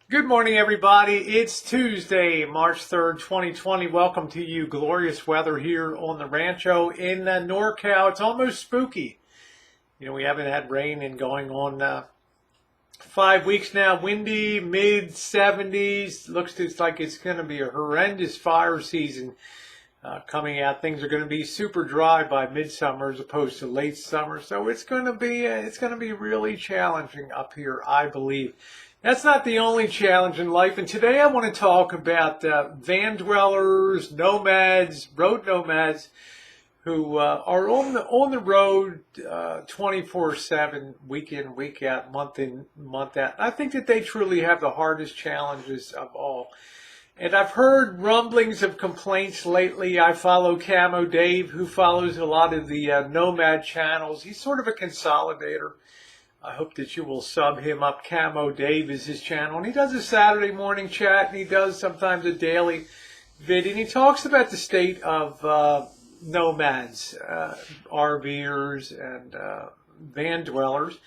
Good morning, everybody. It's Tuesday, March 3rd, 2020. Welcome to you. Glorious weather here on the Rancho in NorCal. It's almost spooky. We haven't had rain in going on 5 weeks now. Windy, mid 70s. Looks just like it's going to be a horrendous fire season coming out. Things are going to be super dry by midsummer as opposed to late summer. So it's going to be really challenging up here, I believe. That's not the only challenge in life, and today I want to talk about van dwellers, nomads, road nomads, who are on the road 24/7, week in, week out, month in, month out. I think that they truly have the hardest challenges of all. And I've heard rumblings of complaints lately. I follow Camo Dave, who follows a lot of the nomad channels. He's sort of a consolidator. I hope that you will sub him up. Camo Dave is his channel. And he does a Saturday morning chat, and he does sometimes a daily vid. And he talks about the state of nomads, RVers, and van dwellers.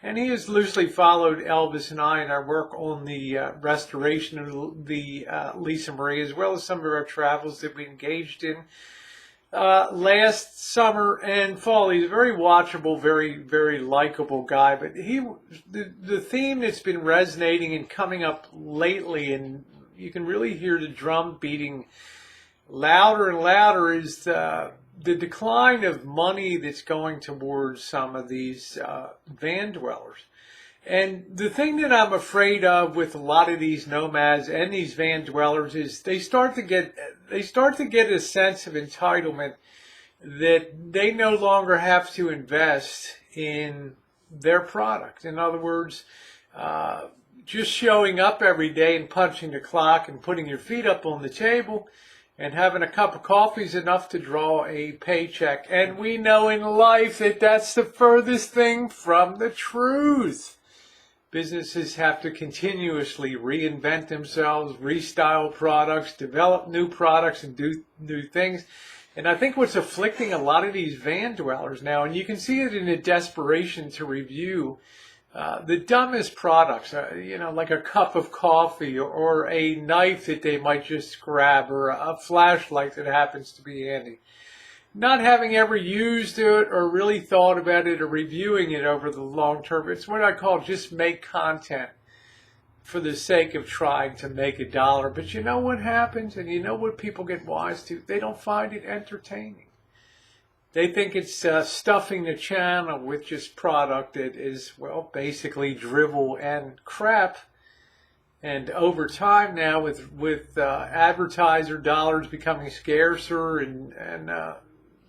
And he has loosely followed Elvis and I in our work on the restoration of the Lisa Marie, as well as some of our travels that we engaged in last summer and fall. He's a very watchable, very, very likable guy. But the theme that's been resonating and coming up lately, and you can really hear the drum beating louder and louder, is the decline of money that's going towards some of these van dwellers. And the thing that I'm afraid of with a lot of these nomads and these van dwellers is they start to get a sense of entitlement that they no longer have to invest in their product. In other words, just showing up every day and punching the clock and putting your feet up on the table and having a cup of coffee is enough to draw a paycheck. And we know in life that that's the furthest thing from the truth. Businesses have to continuously reinvent themselves, restyle products, develop new products, and do new things. And I think what's afflicting a lot of these van dwellers now, and you can see it in the desperation to review the dumbest products, like a cup of coffee or a knife that they might just grab, or a flashlight that happens to be handy. Not having ever used it or really thought about it or reviewing it over the long term. It's what I call just make content for the sake of trying to make a dollar. But you know what happens, and you know what people get wise to? They don't find it entertaining. They think it's stuffing the channel with just product that is, well, basically drivel and crap. And over time now, with advertiser dollars becoming scarcer and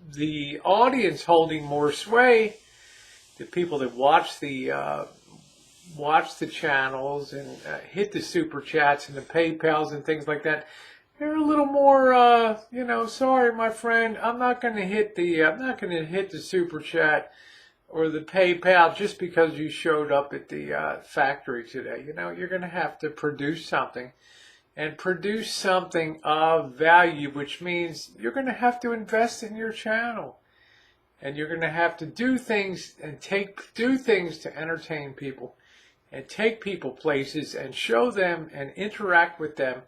the audience holding more sway, the people that watch the channels and hit the super chats and the PayPals and things like that, they're a little more, sorry, my friend, I'm not going to hit the super chat or the PayPal just because you showed up at the factory today. You're going to have to produce something. And produce something of value, which means you're going to have to invest in your channel. And you're going to have to do things to entertain people and take people places and show them and interact with them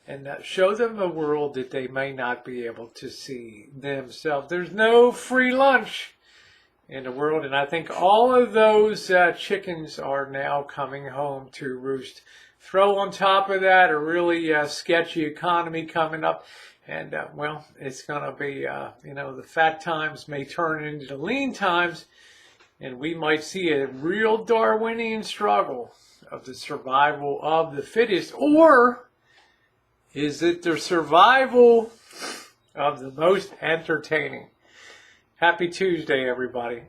and show them a world that they may not be able to see themselves. There's no free lunch in the world, and I think all of those chickens are now coming home to roost. Throw on top of that a really sketchy economy coming up, and it's going to be, the fat times may turn into the lean times, and we might see a real Darwinian struggle of the survival of the fittest. Or is it the survival of the most entertaining? Happy Tuesday, everybody.